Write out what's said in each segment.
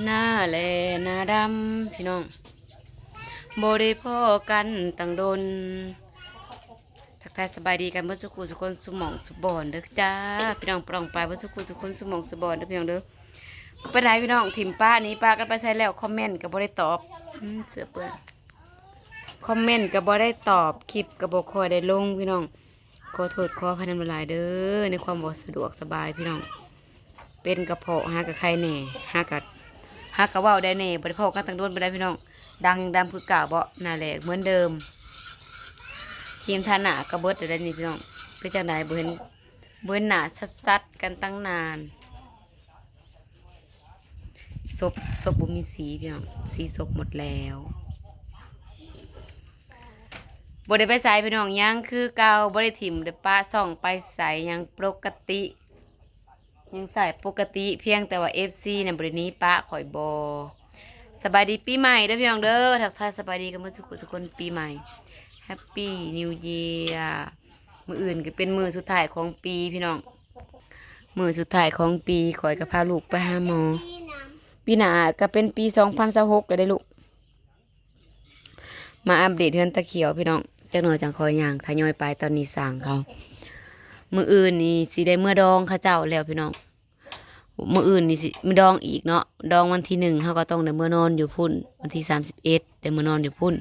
หน้าแลหน้าดำพี่น้องบ่ได้พ้อกันตั้งดนทักทายสบายดีกันเมื่อสักครู่ทุกคนสุหมองสุบอนเด้อจ้าพี่น้องปรองไปเมื่อสักครู่ทุกคนสุหมองสุบอนเด้อพี่น้องเด้อไปไหนพี่น้องถิ่มป้านี้ป้ากันไปใส่แล้วคอมเมนต์ก็บ่ได้ตอบเสือเปื้อนคอมเมนต์ก็บ่ได้ตอบคลิปก็บ่ค่อยได้ลงพี่น้องขอโทษขออภัยนำหลายเด้อในความบ่สะดวกสบายพี่น้องเป็นกระเพาะหากับใครแหน่หากะว่าวได้แหน่บ่ได้พ้อกันตั้งโดนบ่ได้พี่น้องดังยังดำคือเก่าบ่น่าแหละเหมือนเดิม ทีมทาหนากระเบิดเดี๋ยวนี้พี่น้องเพื่อจังไดเบิ่นหนาซัดๆกันตั้งนานศพบุมีสีพี่น้องสีศพหมดแล้วบ่ได้ไปใส่พี่น้องยังคือเก่าบ่ได้ถิ่มได้ป้าส่องไปใส่ยังปกติยังใส่ปกติเพียงแต่ว่า FC เนี่ยบ่ได้หนี้ป้าข่อยบ่สบายดีปีใหม่เด้อพี่น้องเด้อทักทายสบายดีกันเมื่อสุขคนปีใหม่แฮปปี้นิวเยียร์มืออื่นก็เป็นมือสุดท้ายของปีพี่น้องมือสุดท้ายของปีขอยก็พาลูกไปหาหมอปีหน้าก็เป็นปี2026แล้วได้ลูกมาอัปเดตเฮือนตะเขียวพี่น้องจักหน่อยจังคอยย่างทยอยไปตอนนี้สร้างเขามืออื่นนี่สิได้เมื่อดองเขาเจ้าแล้วพี่น้องมืออื่นนี่สิมือดองอีกเนาะดองวันที่1เขาก็ต้องได้เมื่อนอนอยู่พุ่นวันที่31ได้เมื่อนอนอยู่พุ่น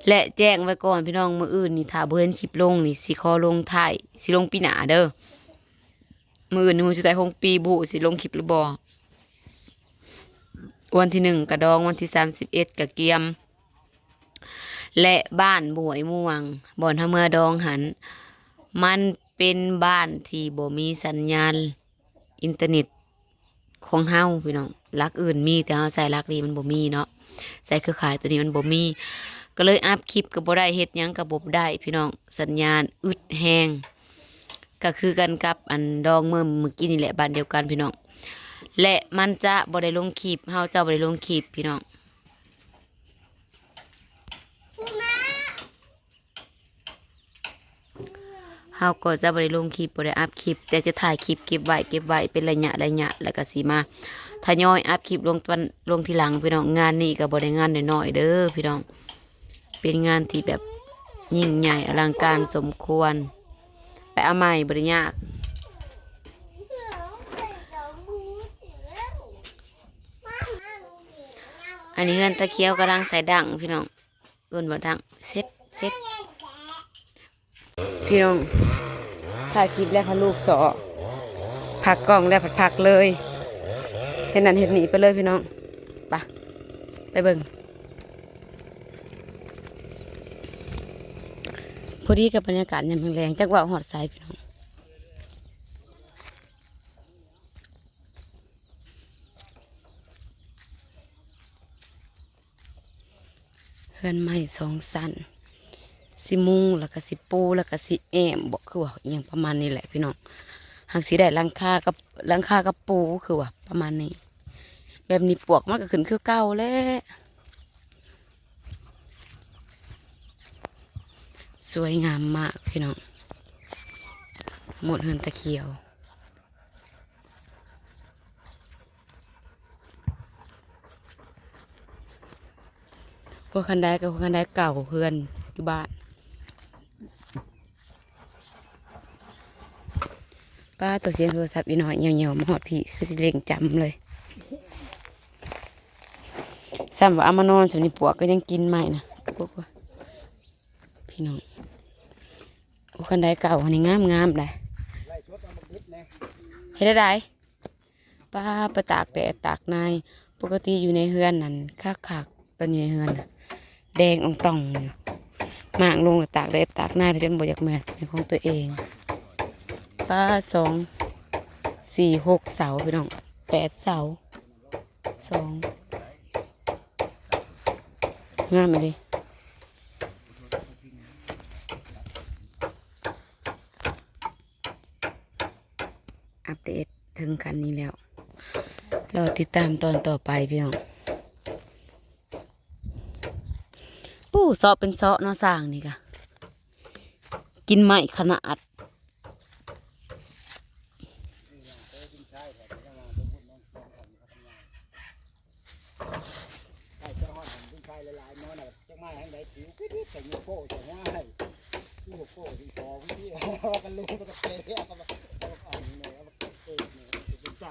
และแจ้งไว้ก่อนพี่น้องมืออื่นนี่ถ้าบ่เห็นคลิปลงนี่สิขอลงถ่ายสิลงปีหน้าเด้อมืออื่นนี่มือสุดท้ายของปีบุสิลงคลิปหรือบ่วันที่1กระดองวันที่31กระเกียมและบ้านบวยม่วงบ่อนทาเมื่อดองหันมันเป็นบ้านที่บ่มีสัญญาณอินเทอร์เน็ตของเฮาพี่น้องลักอื่นมีแต่เฮาใส่ลักนี้มันบ่มีเนาะใส่เครือข่ายตัวนี้มันบ่มีก็เลยอัพคลิปก็บ่ได้เฮ็ดหยังก็บ่ได้พี่น้องสัญญาณอึดแฮงก็คือกันกับอันดองเมื่อกี้นี่แหละบ้านเดียวกันพี่น้องและมันจะบ่ได้ลงคลิปเฮาจะบ่ได้ลงคลิปพี่น้องเฮาก็จะบ่ได้ลงคลิปบ่ได้อัพคลิปแต่จะถ่ายคลิปเก็บไว้เป็นระยะแล้วก็สิมาทยอยอัพคลิปลงทีหลังพี่น้องงานนี้ก็บ่ได้งานน้อยๆเด้อพี่น้องเป็นงานที่แบบยิ่งใหญ่อลังการสมควรไปเอาใหม่บ่ได้ยากอันนี้เงินตะเคียวกำลังใส่ดังพี่น้องเอิ้นบ่ดังเซ็ตพี่น้องถ่ายคลิปแล้วพาลูกสอพักกล้องแล้วพักเลยเห็นนั่นเห็นนี่ไปเลยพี่น้องไปเบิ่งพอดีกับบรรยากาศยามแรงๆจักว่าหอดสายพี่น้องเฮือนไม้2 สั้นสิมุงแล้วก็สิปูแล้วก็สิแอมบอกคือว่าอย่างประมาณนี้แหละพี่น้องหากสิได้หลังคากับปูคือว่าประมาณนี้แบบนี้ปวกมันก็ขึ้นคือเก่าแล้วสวยงามมากพี่น้องหมดเฮือนตะเคียวพวกคันไดกับพวกคันไดเก่าเฮือนอยู่บ้านป้าตัวเสียงโทรศัพท์อีหน่อยเหี่ยวๆมาหอดพี่คือสิเล่งจำเลยซ้ำว่าเอามานอนสำนี้ปวกก็ยังกินใหม่นะพวกว่าพี่น้องพวกคันไดเก่าอันนี้งามเลยเฮ็ดได้ป้าไปตากแดดตากในปกติอยู่ในเฮือนนั่นคักตอนอยู่ในเฮือนน่ะแดงอ่องต่องอยู่มากลงแล้วตากแดดตากหน้าที่เล่นบ่อยากแม่ในของตัวเองป้า2 4 6 เสาพี่น้อง8 เสางามเลยอัปเดตถึงคันนี้แล้วเราติดตามตอนต่อไปพี่น้องปู้เสาะเป็นเสาะเนาะสร้างนี่กะกินไม้ขนาด แต่โยโก้จะง่ายโยโก้ที่สองที่กันลูกก็เตะก็มาอ่านเนี่ยก็เตะเนี่ยเป็นใจ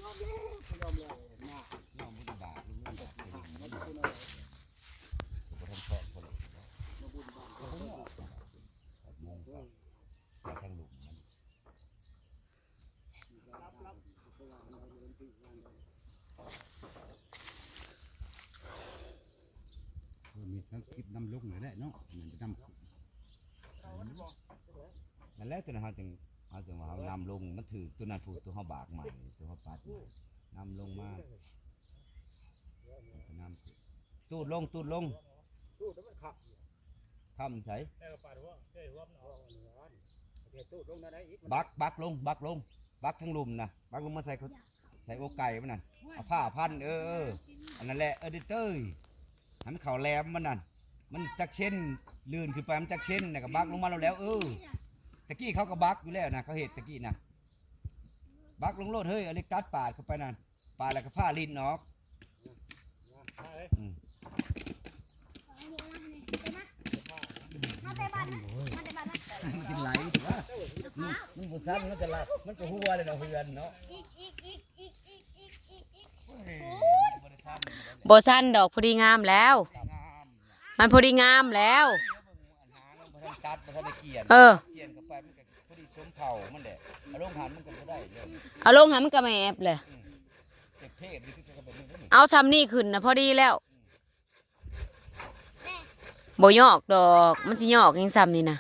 ยอมแล้วหน้า น้องบุญบาทลูกมันจะเป็น ไม่ได้คุณ บุญชอบคนละ มาบุญบ้าน มุงแต่ทางหลุมมันมีทั้งคลิปน้ำลุกหน่อยได้เนาะมันจะน้ำนั่นแหละตัวนั้นเขาจึงว่าเขานำลงมันถือตัวนั้นถูกตัวเขาบากใหม่ตัวเขาปัดนำลงมาน้ำตูดลง ตู้แล้วมันขับ ทำใส่ แล้วก็ปาดหัวเฮ้ยหัวมันออกเดี๋ยวตู้ลงได้อีก บักลงบักทั้งลุมนะบักลงมาใส่โอไก่มันนั่นเอาผ้าพันอันนั้นแหละดิเตอร์หันเข่าแหลมมันนั่นมันจักเช่นลื่นขึ้นไปมันจักเช่นนะกับบักลงมาแล้วตะกี้เขาก็บักอยู่แล้วนะเขาเห็ดตะกี้นะบักลงโลดเฮ้ยอเล็กตัดปาดเข้าไปนั่นปาดแล้วก็ผ้าลิ้นออกมันกินไหลถือว่ามันบุษบมันจะละมันก็หัวเลยเนาะเฮือนเนาะ โบสั้นดอกพอดีงามแล้ว มันพอดีงามแล้ว ตัดมันก็ได้เกียน เออ เกียนเข้าไปมันก็พอดีสมเข่ามันแหละอารมณ์หันมันก็ไม่ได้เลย เอาลงหามันก็ไม่แอบเลย เจ็บเทพนี่คือแบบนี้ เอาทำนี่ขึ้นนะพอดีแล้วโบยอกดอกมันสิยอกยังซ้ำนี่นะ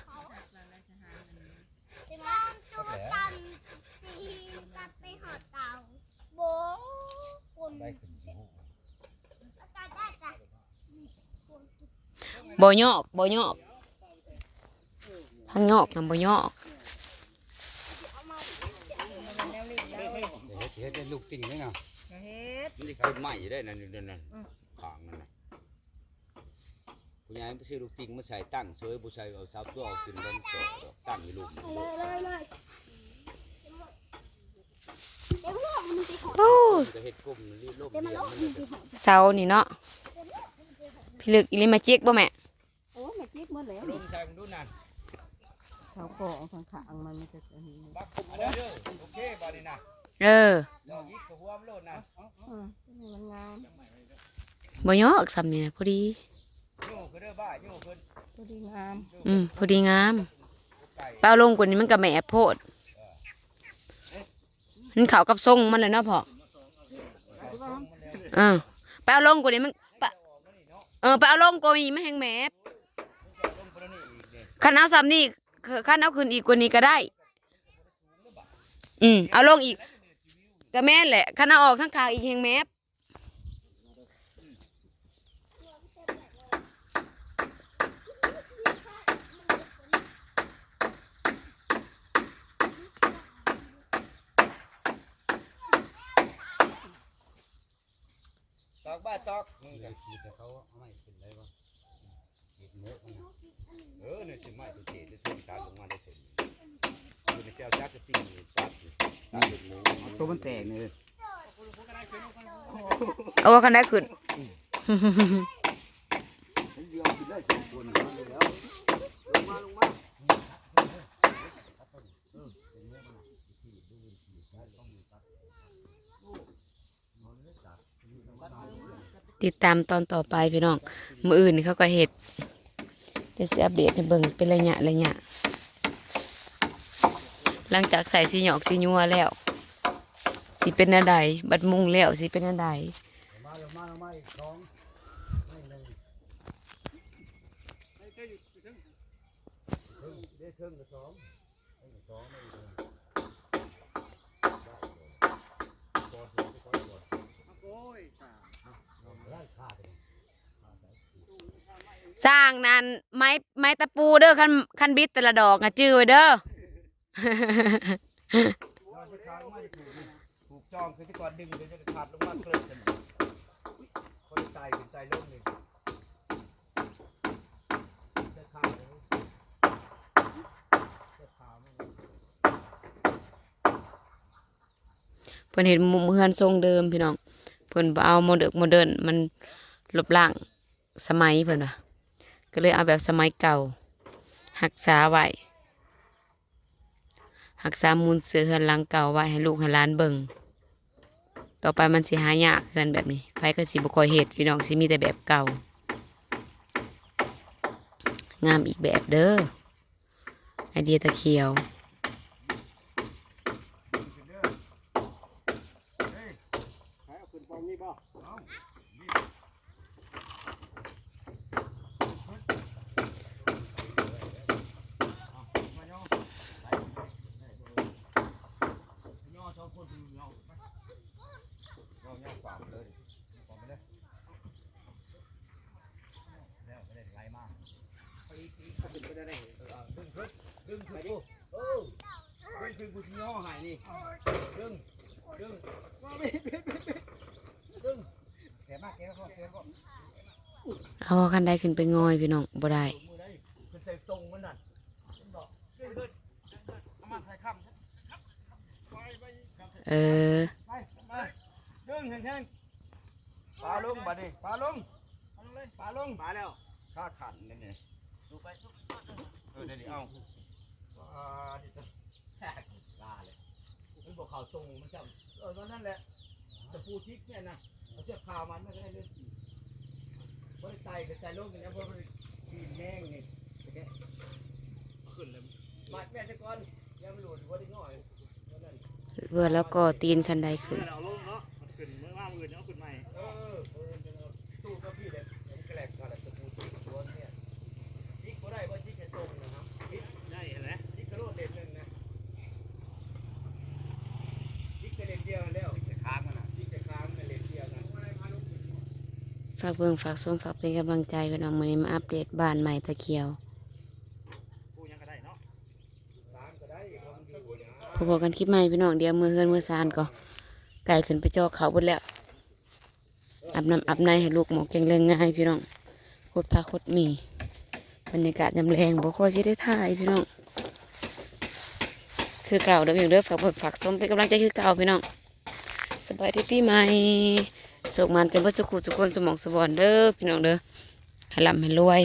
ได้ขึ้นสิ โบยอกทางยอกนะโบยอก เฮ็ดลูกติ่งได้ไง เฮ็ด มันจะขึ้นใหม่ได้นั่นขางนั่นนะผู้ใหญ่ไม่ใช่ลูกติ่งมาใส่ตั้งเฉยผู้ชายเอาเท้าตัวเอาขึ้นบนโต๊ะตั้งอยู่ลูก โอ้ จะเฮ็ดกลุ่มรีบลบเรียนมัน เสานี่เนาะพี่ลึกอีลิมาเจ๊กบ่แม่ โอ้แม่จิ๊กหมดแล้ว ลงใส่ดูนั่น เขาก่อข้างๆมันจะอันนี้ บักอันนั้นเด้อโอเคบ่นี่นะ เออ ดอกยิกกับหัวมันโลดนะ มันงาม โบยอกซ้ำนี่นะพอดี โย่คือเด้อบ้าโย่คือ ตัวดีงาม พอดีงาม ไก่ เปล่าลงกว่านี้มันก็แม่โพดมันเขากับทรงมันเลยเนาะพ่อไปเอาลงกว่านี้มันไปเอาลงกว่านี้มันแห้งแหมบคันเอาซ้ำนี่คันเอาขึ้นอีกกว่านี้ก็ได้เอาลงอีกก็แม่นแหละคันเอาออกทั้งขางอีกแห้งแหมบตอกบ้าตอกมึงจะขีดแต่เขาเอาไม่เป็นไรวะขีดเนื้อเนี่ยสิไม่ตัวเจ๋จะส่งการลงมาได้เสร็จอยู่ในเจ้าจักรตีตัดเป็นหมูตัวมันแตกเลย เอาคันได้ขึ้น เดียวกินได้สองคนแล้วลงมาติดตามตอนต่อไปพี่น้องมืออื่นเขาก็เห็ดเดี๋ยวสิอัปเดตให้เบิ่งเป็นระยะหลังจากใส่สีหยอกสีนัวแล้วสิเป็นอะไรบัดมุงแล้วสิเป็นอะไร มาอีกสองไม่หนึ่งได้เครื่องกับสองสองไม่ถึงโอ้ยได้ขาดเลย สร้างนั้นไม้ตะปูเด้อคันบิดแต่ละดอกนะจื้อไว้เด้อ ถูกจองคือที่ก่อนดึงเดี๋ยวจะขาดลงมาเกลือกันคนตายเป็นตายลงนี่จะขาดเลยจะขาดมั้ง เพิ่นเห็นมุมเฮือนทรงเดิมพี่น้องเพิ่นบ่เอาโมเดิร์นมันลบล้างสมัยเพิ่นว่า ก็เลยเอาแบบสมัยเก่ารักษาไว้รักษามูลเสือเฮือนหลังเก่าไว้ให้ลูกให้หลานเบิ่งต่อไปมันสิหายากเฮือนแบบนี้ไผก็สิบ่ค่อยเฮ็ดพี่น้องสิมีแต่แบบเก่างามอีกแบบเด้อไอเดียตะเคียว ให้เอาขึ้นปองนี่บ่ขึ้นไปได้ไหน ดึงขึ้นดึงกูที่ย่อหายนี่ดึง มาไม่ แกมากแกก็ เอาคันใดขึ้นไปงอยพี่น้องบ่ได้ มือได้ขึ้นใส่ตรงมันน่ะดึงเอามาใส่ข้าม เออ ไปดึงแห้งปลาลงบัดนี้ปลาลงมาแล้วข้าขันนี่ดูไปเดี๋ยวเอาดิจ้ะลาเลยมันบอกข่าวตรงมันจำนั่นแหละตะปูทิกเนี่ยนะเอาเชือกขาวมันไม่ได้เลือดสีเพราะไตกับไตลงเนี่ยเพราะมันปีนแห้งนี่ขึ้นเลยมาแม่ตะกอนยังไม่หลุดว่าได้ง่อย เพื่อแล้วก็ตีนคันใดขึ้น เอาลงเนาะมันขึ้นเมื่อว่ามือเอาขึ้นใหม่ ตู้ก็พี่เลยผมแกลกอะไรตะปูทิกตัวเนี่ยทิกก็ได้ว่าทิกแค่ตรงนะครับทิก ได้เห็นไหม ทิกกระโดดเด่นหนึ่งนะทิกกระเด็นเดียวแล้วทิกจะค้างมันนะทิกจะค้างกระเด็นเดียวนะ ฝากเบิ่งฝากชมฝากเป็นกำลังใจพี่น้องมื้อนี้มาอัปเดตบ้านใหม่ตะเคียว กูยังก็ได้เนาะ พบกันคลิปใหม่พี่น้องเดี๋ยวมือเฮือนมือซานก็ไก่ขึ้นไปจอเขาหมดแล้วอาบน้ำอาบในให้ลูกหมอแกงเรื่องง่ายพี่น้องโคตรพาโคตรมีบรรยากาศยามแรงบ่ค่อยสิได้ถ่ายพี่น้องคือเก่าเด้อพี่น้องเด้อฝากเบิ่งฝากชมเป็นกำลังใจคือเก่าพี่น้องสบายดีปีใหม่สุขมันกันเบ่สุขุทุกคนสมองสวรรค์เด้อพี่น้องเด้อให้ร่ำให้รวย